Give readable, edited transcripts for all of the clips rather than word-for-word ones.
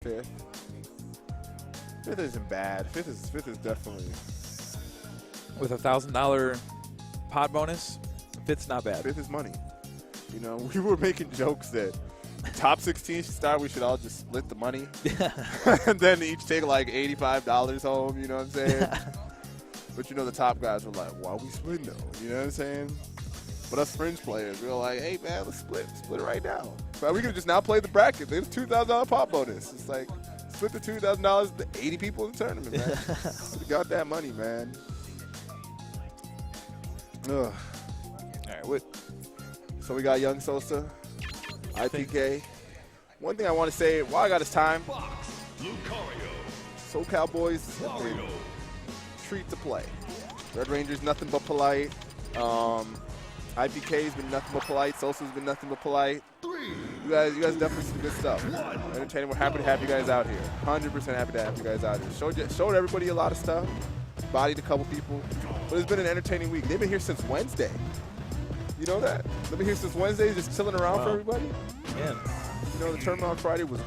fifth. Fifth isn't bad. Fifth is definitely. With a $1,000 pot bonus, fifth's not bad. Fifth is money. You know, we were making jokes that top 16 should start. We should all just split the money, and then each take like $85 home. You know what I'm saying? But you know, the top guys were like, "Why we splitting though?" You know what I'm saying? But us fringe players, we were like, "Hey man, let's split it right now." But we could just now play the bracket. There's $2,000 pot bonus. It's like split the $2,000 to 80 people in the tournament, man. We got that money, man. Ugh. All right, So we got young Sosa, IPK. One thing I want to say while I got his time, Lucario. SoCal boys have been treat to play. Red Ranger's nothing but polite. IPK's been nothing but polite. Sosa's been nothing but polite. You guys definitely some good stuff. Entertaining. We're happy to have you guys out here. 100% happy to have you guys out here. Showed everybody a lot of stuff. Bodied a couple people. But it's been an entertaining week. They've been here since Wednesday. You know that? They've been here since Wednesday, just chilling around for everybody. Yeah. You know, the tournament on Friday was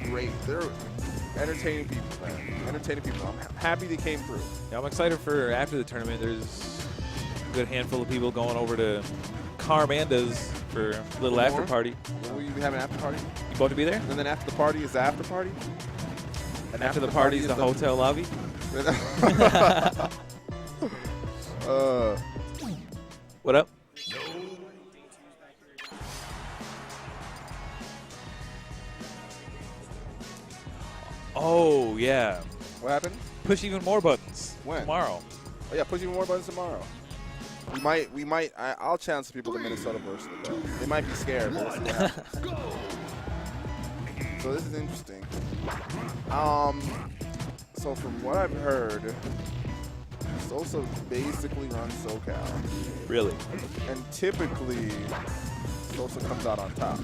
great. They're entertaining people, man. Entertaining people. I'm happy they came through. Yeah, I'm excited for after the tournament. There's a good handful of people going over to Carmanda's for a little after party. Will you be having an after party? You going to be there? And then after the party is the after party? And after the party is the hotel lobby? What up? Oh, yeah. What happened? Push even more buttons. When? Tomorrow. Oh, yeah, push even more buttons tomorrow. I'll challenge some people to Minnesota versus them. They might be scared, but we'll see what happens. So this is interesting. So from what I've heard, Sosa basically runs SoCal. Really? And typically, Sosa comes out on top.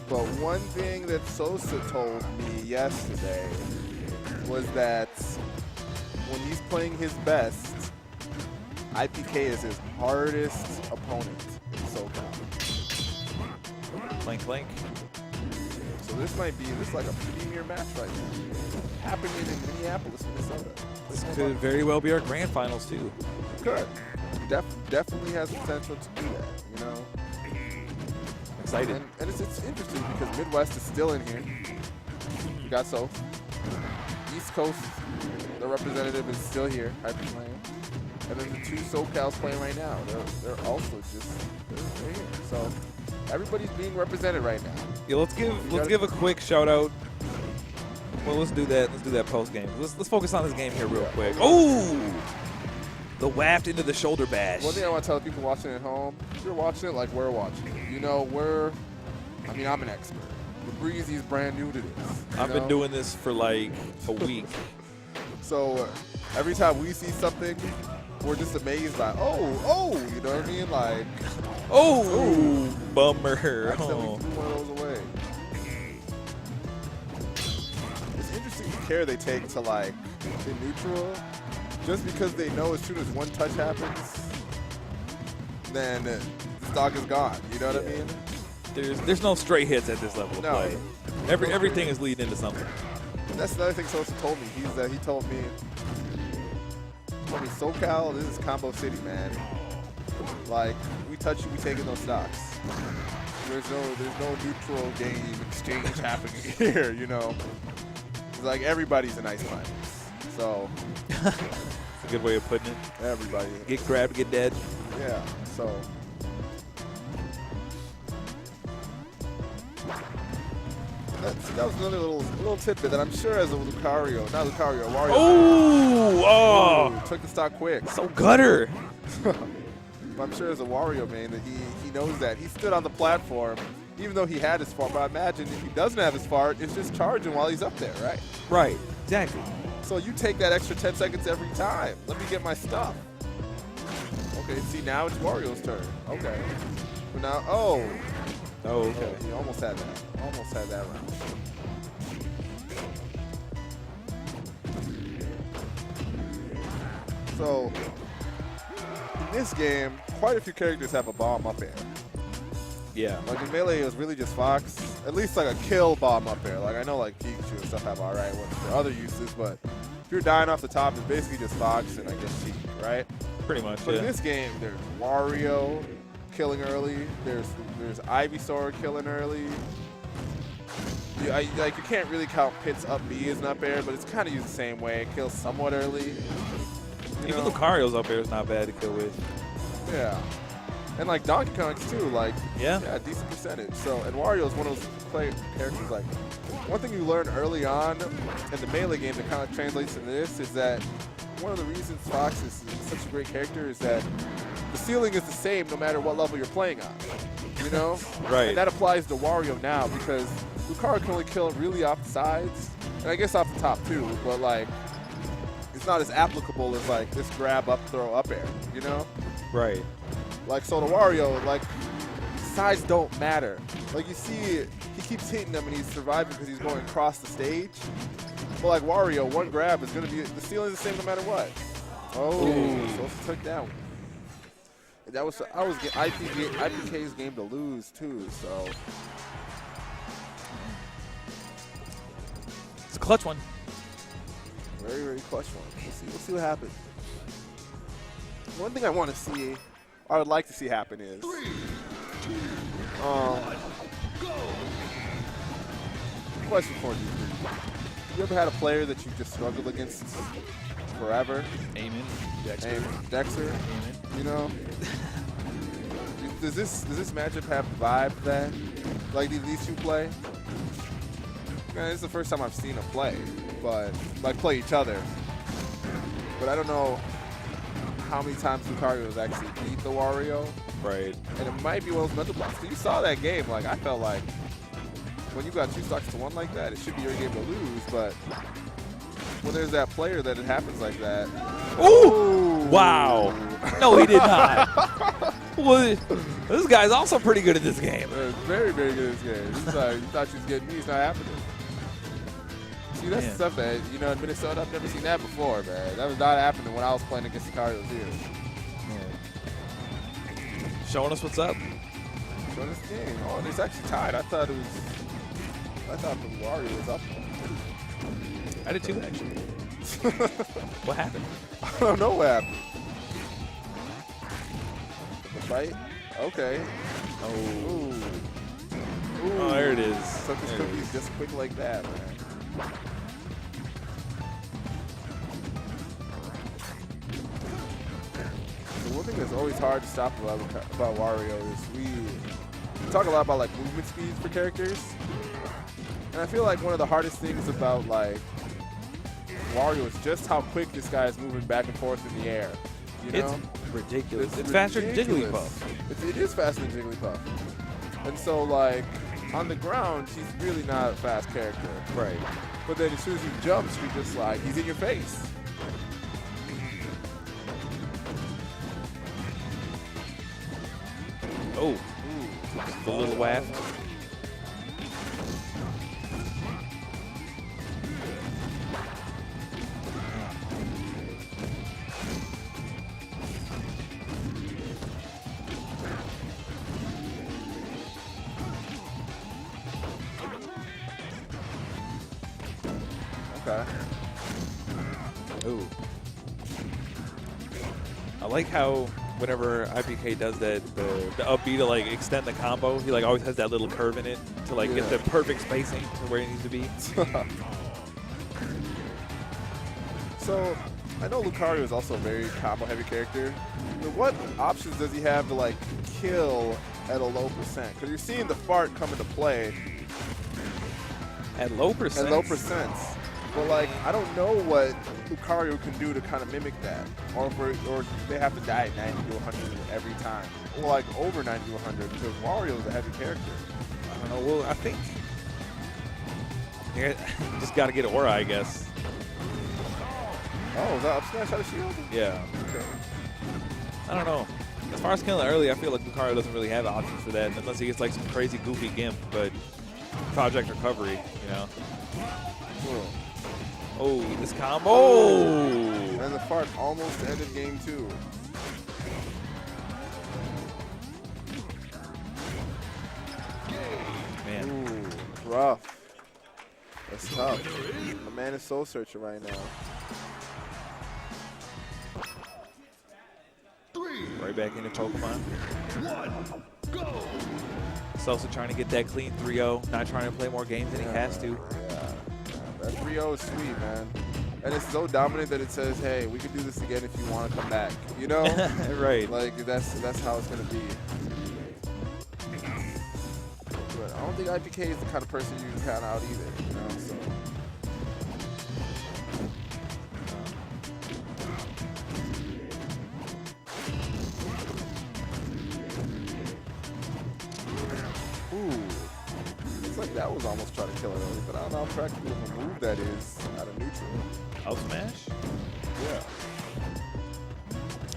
But one thing that Sosa told me yesterday was that when he's playing his best, IPK is his hardest opponent in SoCal. Clink, clink. So this might be like a premier match right now. Happening in Minneapolis, Minnesota. This could very well be our grand finals, too. Could. Definitely has the potential to do that, you know? Excited. And it's interesting because Midwest is still in here. We got Sosa. East Coast, the representative is still here, playing. And then the two SoCals playing right now. They're also they're here. So everybody's being represented right now. Yeah, let's give a quick shout out. Well, let's do that. Let's do that post game. Let's focus on this game here real quick. Oh, the waft into the shoulder bash. One thing I want to tell the people watching at home: if you're watching it like we're watching it, you know I'm an expert. But Breezy's brand new to this. I've been doing this for like a week. So every time we see something, we're just amazed by, you know what I mean? Like, bummer. Accidentally threw one of those away. It's interesting the care they take to like the neutral, just because they know as soon as one touch happens, then the stock is gone. You know what I mean? There's no straight hits at this level of play. Everything is leading into something. And that's another thing Sosa told me. He told me, SoCal, this is Combo City, man. Like, we touch you, we taking those stocks. There's no neutral game exchange happening here, you know. It's like everybody's an ice climbers. So that's a good way of putting it. Everybody. Get grabbed, get dead. Yeah. So that was another little tidbit that I'm sure as a Wario. Took the stock quick. So gutter. I'm sure as a Wario man that he knows that. He stood on the platform, even though he had his fart. But I imagine if he doesn't have his fart, it's just charging while he's up there, right? Right. Exactly. So you take that extra 10 seconds every time. Let me get my stuff. Okay, see, now it's Wario's turn. Okay. But now, okay. He almost had that. Almost had that round. So, in this game, quite a few characters have a bomb up air. Yeah. Like in Melee, it was really just Fox. At least like a kill bomb up air. Like I know like Pikachu and stuff have alright ones for other uses, but if you're dying off the top, it's basically just box and I guess cheat, right? Pretty much. But Yeah. in this game, there's Wario killing early. There's Ivysaur killing early. You can't really count Pit's up B as an up air, but it's kind of used the same way. It kills somewhat early. Even Lucario's up there is not bad to kill with. Yeah. And like Donkey Kong's too, like Yeah. decent percentage. So and Wario is one of those characters. Like one thing you learn early on in the Melee game that kind of translates into this is that one of the reasons Fox is such a great character is that the ceiling is the same no matter what level you're playing on. You know? Right. And that applies to Wario now because Lucario can only kill really off the sides, and I guess off the top too, but like it's not as applicable as like this grab up throw up air, you know? Right. Like so to Wario, like sides don't matter. Like you see he keeps hitting them and he's surviving because he's going across the stage. But like Wario, one grab is gonna be the ceiling is the same no matter what. Oh, Sosa took that one. That was IPK's game to lose too, so It's a clutch one. very, very clutch one. We'll see what happens. One thing I want to see, I would like to see happen is question for you. You ever had a player that you just struggled against forever? Amen. Dexter. You know? Does this matchup have the vibe that like these two play? Man, this is the first time I've seen them play, but like play each other. But I don't know how many times Lucario has actually beat the Wario. Right. And it might be one of those mental blocks. You saw that game, like I felt like when you got 2 stocks to 1 like that, it should be your game to lose, but when there's that player that it happens like that. Ooh! Wow. No, he did not. Well, this guy's also pretty good at this game. Very, very good at this game. He's like, you thought you was getting me, it's not happening. See, that's the stuff that, you know, in Minnesota, I've never seen that before, man. That was not happening when I was playing against the Cardinals here. Showing us what's up. Showing us the game. Oh, and it's actually tied. I thought the Wario was up. I did too, actually. What happened? I don't know what happened. The fight? Okay. Oh. Ooh. Oh, there it is. Took his There it cookies is. just quick like that, man. The one thing that's always hard to stop about Wario is we talk a lot about like movement speeds for characters, and I feel like one of the hardest things about like Wario is just how quick this guy is moving back and forth in the air. You know? It's ridiculous. It's ridiculous. faster than Jigglypuff. It is faster than Jigglypuff. And so like on the ground, he's really not a fast character. Right. But then as soon as he jumps, you're just like, he's in your face. Oh. The little waft. Okay. Ooh. I like how whenever IPK does that, the up B to like extend the combo, he like always has that little curve in it to like get the perfect spacing to where it needs to be. So, I know Lucario is also a very combo-heavy character. But what options does he have to like kill at a low percent? Because you're seeing the fart come into play At low percent. at low percents. But like, I don't know what Lucario can do to kind of mimic that, or they have to die at 90 to 100 every time, or like over 90 to 100 because Wario is a heavy character. I don't know. Well, I think you just got to get Aura, I guess. Oh, is that up smash out of shield? Yeah. Okay. I don't know. As far as killing early, I feel like Lucario doesn't really have options for that unless he gets like some crazy goofy gimp, but Project Recovery, you know. Cool. Oh, this combo. Oh! And the fart almost ended game 2. Man. Ooh, rough. That's tough. My man is soul searching right now. Right back into Pokemon. 1, go! Sosa trying to get that clean 3-0. Not trying to play more games than he has to. Yeah. That 3-0 is sweet, man. And it's so dominant that it says, hey, we can do this again if you want to come back. You know? Right. Like, that's how it's going to be. But I don't think IPK is the kind of person you can count out either, you know? So. Ooh. Looks like that was almost trying to kill it early, but I don't know how practical of a move that is out of neutral. Up smash? Yeah.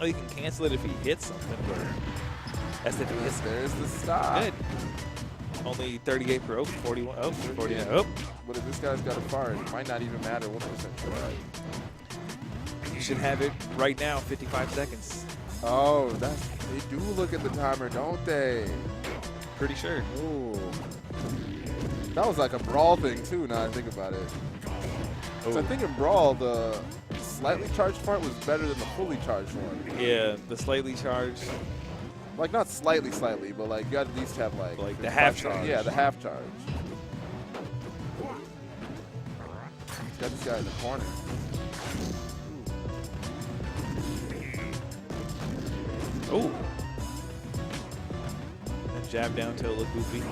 Oh, you can cancel it if he hits something, but that's if he hits. There's the stop. Good. Only 38 per open, 41. Oh, 49. Yeah. Oh. But if this guy's got a fire, it might not even matter what percent you're at. You should have it right now, 55 seconds. Oh, they do look at the timer, don't they? Pretty sure. Ooh. That was like a brawl thing too, now I think about it. So I think in Brawl, the slightly charged part was better than the fully charged one. Yeah, the slightly charged. Like not slightly, but like you got to at least have like the half charge. Yeah, the half charge. He's got this guy in the corner. Oh. And jab down till it looked goofy.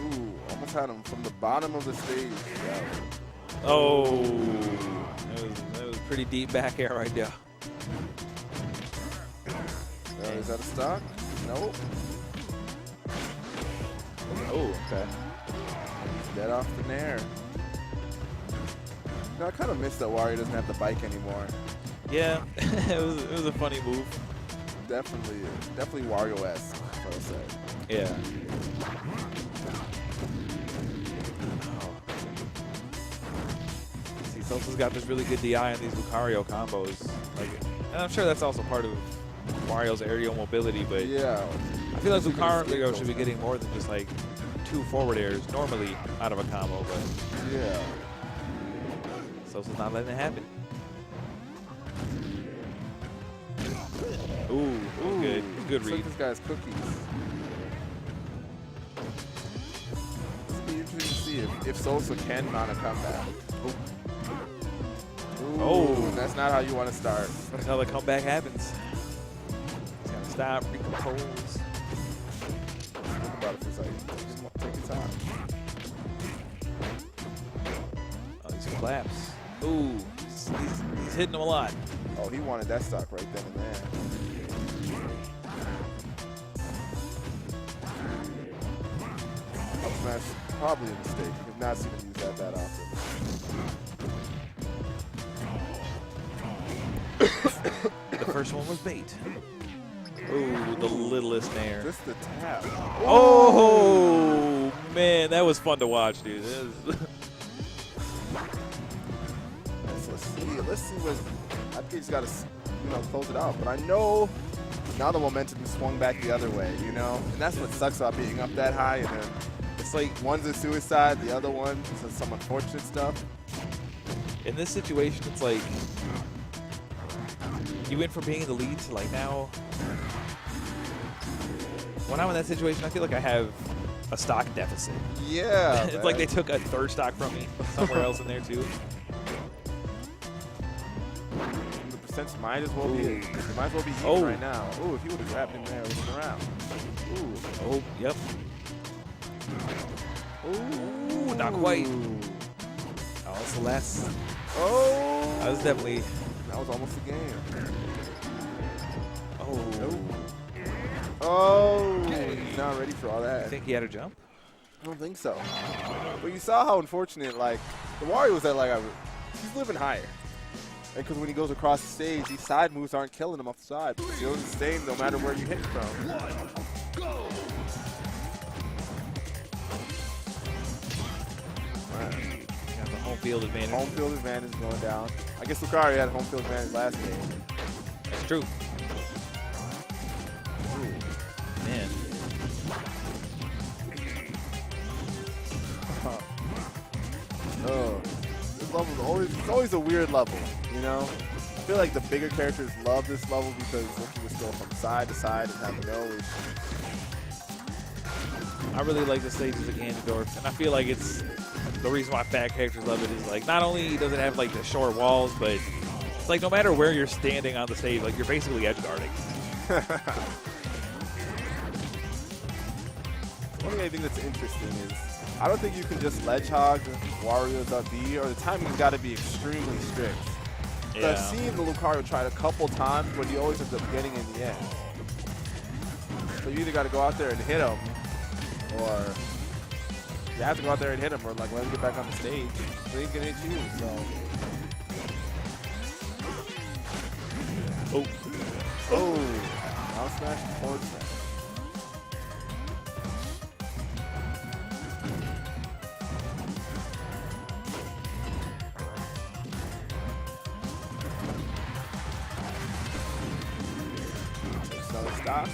Ooh, almost had him from the bottom of the stage. Yeah. Oh. That was pretty deep back air right there. Is that a stock? Nope. Oh, okay. Dead off the nair. No, I kind of miss that Wario doesn't have the bike anymore. Yeah, it was a funny move. Definitely Wario-esque, I would say. Yeah. See, Sosa's got this really good DI on these Lucario combos. Like, and I'm sure that's also part of Wario's aerial mobility, but Yeah. I feel like Lucario should be getting more than just like 2 forward airs normally out of a combo, but Yeah. Sosa's not letting it happen. Ooh, good Looks like read. this guy's cookies. This will be interesting to see if Sosa can mount a comeback. Ooh, Oh. that's not how you want to start. That's how the comeback happens. He's gotta stop, recompose. Think about it for a second. Just take your time. Oh, these claps. Ooh, he's hitting them a lot. Oh, he wanted that stock right then and there. Up smash, probably a mistake. I've not seen him use that often. The first one was bait. Ooh, the littlest nair. Just the tap. Oh, man, that was fun to watch, dude. Let's see what. I think he's got to, close it out. But I know now the momentum is swung back the other way, And that's what sucks about being up that high. And then it's like one's a suicide, the other one is some unfortunate stuff. In this situation, it's like you went from being in the lead to like now. When I'm in that situation, I feel like I have a stock deficit. Yeah. It's like they took a third stock from me somewhere else in there too. The percents might as well be even right now. Ooh, if he would have grabbed him there, looking around. Ooh. Oh, yep. Ooh. Not quite. Oh, it's the last. Oh. That was definitely. That was almost the game. Oh. Nope. Oh. He's not ready for all I that. think he had a jump. I don't think so. But you saw how unfortunate, like, the Wario was at, he's living higher. And because when he goes across the stage, these side moves aren't killing him off the side. But still sustained no matter where you hit from. 1, go! Got the home field advantage. Home field advantage going down. I guess Lucario had home field advantage last game. That's true. Man. Oh, this level is always a weird level, you know? I feel like the bigger characters love this level because they can just go from side to side and have no issue. I really like the stages of Ganondorf, and I feel like it's the reason why fat characters love it is like not only does it have like the short walls, but it's like no matter where you're standing on the stage, like you're basically edge guarding. One thing I think that's interesting is I don't think you can just ledge hog Wario's up B, or the timing's got to be extremely strict. Yeah. I've seen the Lucario try it a couple times, but he always ends up getting in the end. So you either got to go out there and hit him, or you have to go out there and hit him, or like let him get back on the stage. So he's gonna hit you. So. Oh, now smash forward smash. Another stop.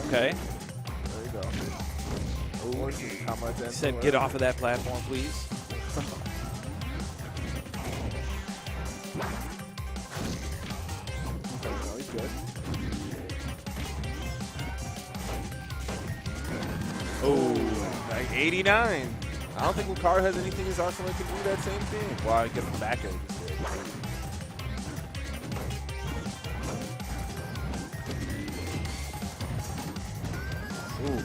Okay. There you go. Oh, Said get off of that platform, please. Okay, no, he's good. Oh, Like 89. I don't think Lucario has anything in his arsenal that can do that same thing. Well, I guess the back end just did. Ooh.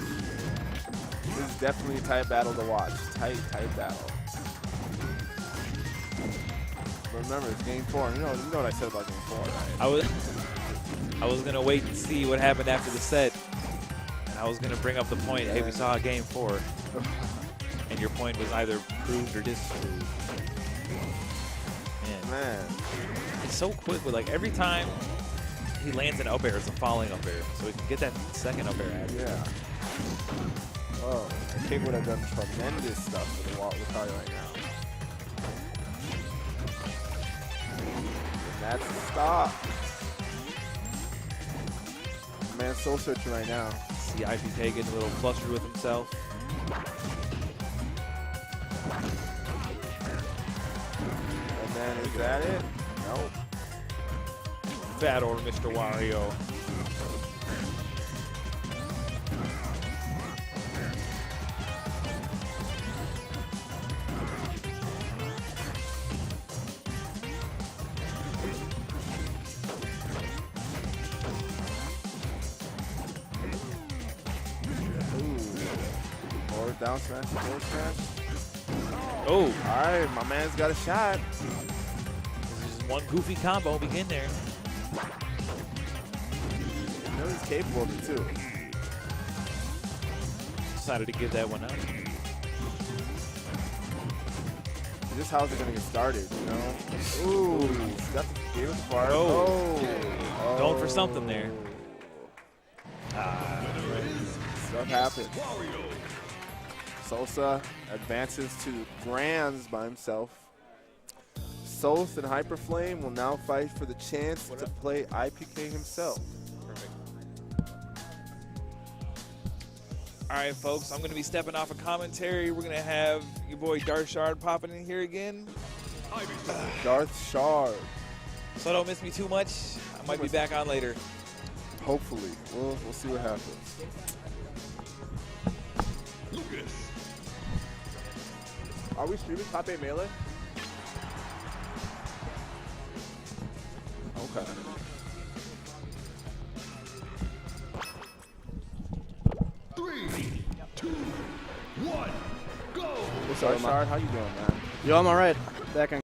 This is definitely a tight battle to watch. Tight battle. But remember, it's game 4. You know what I said about game 4, right? I was gonna wait and see what happened after the set, and I was gonna bring up the point. Hey, we saw a game 4, and your point was either proved or disproved. Man. It's so quick with like every time he lands an up air, it's a falling up air, so he can get that second up air at it. Yeah. Oh, the kick would have done tremendous stuff for the Lucario right now. And that's the stop. Man, soul searching right now. See IPK getting a little flustered with himself. And then is that it? Nope. Fat old Mr. Wario. Forward down smash, forward smash. Oh, All right, my man's got a shot. this is one goofy combo. Begin there. You know he's capable of it too. Decided to give that one out. Just how's it gonna get started, you know? Ooh, that's gave us far. Oh. Going for something there. Stuff happens. Sosa advances to Grands by himself. Sosa and Hyperflame will now fight for the chance to play IPK himself. All right, folks, I'm going to be stepping off a commentary. We're going to have your boy Jaaahsh popping in here again. Darth Shard. So don't miss me too much. I might be back on later. Hopefully. We'll see what happens. Are we streaming Top 8 Melee? Okay. Three, two, one, go! What's up, Shard? How you doing, man? Yo, I'm all right. Back on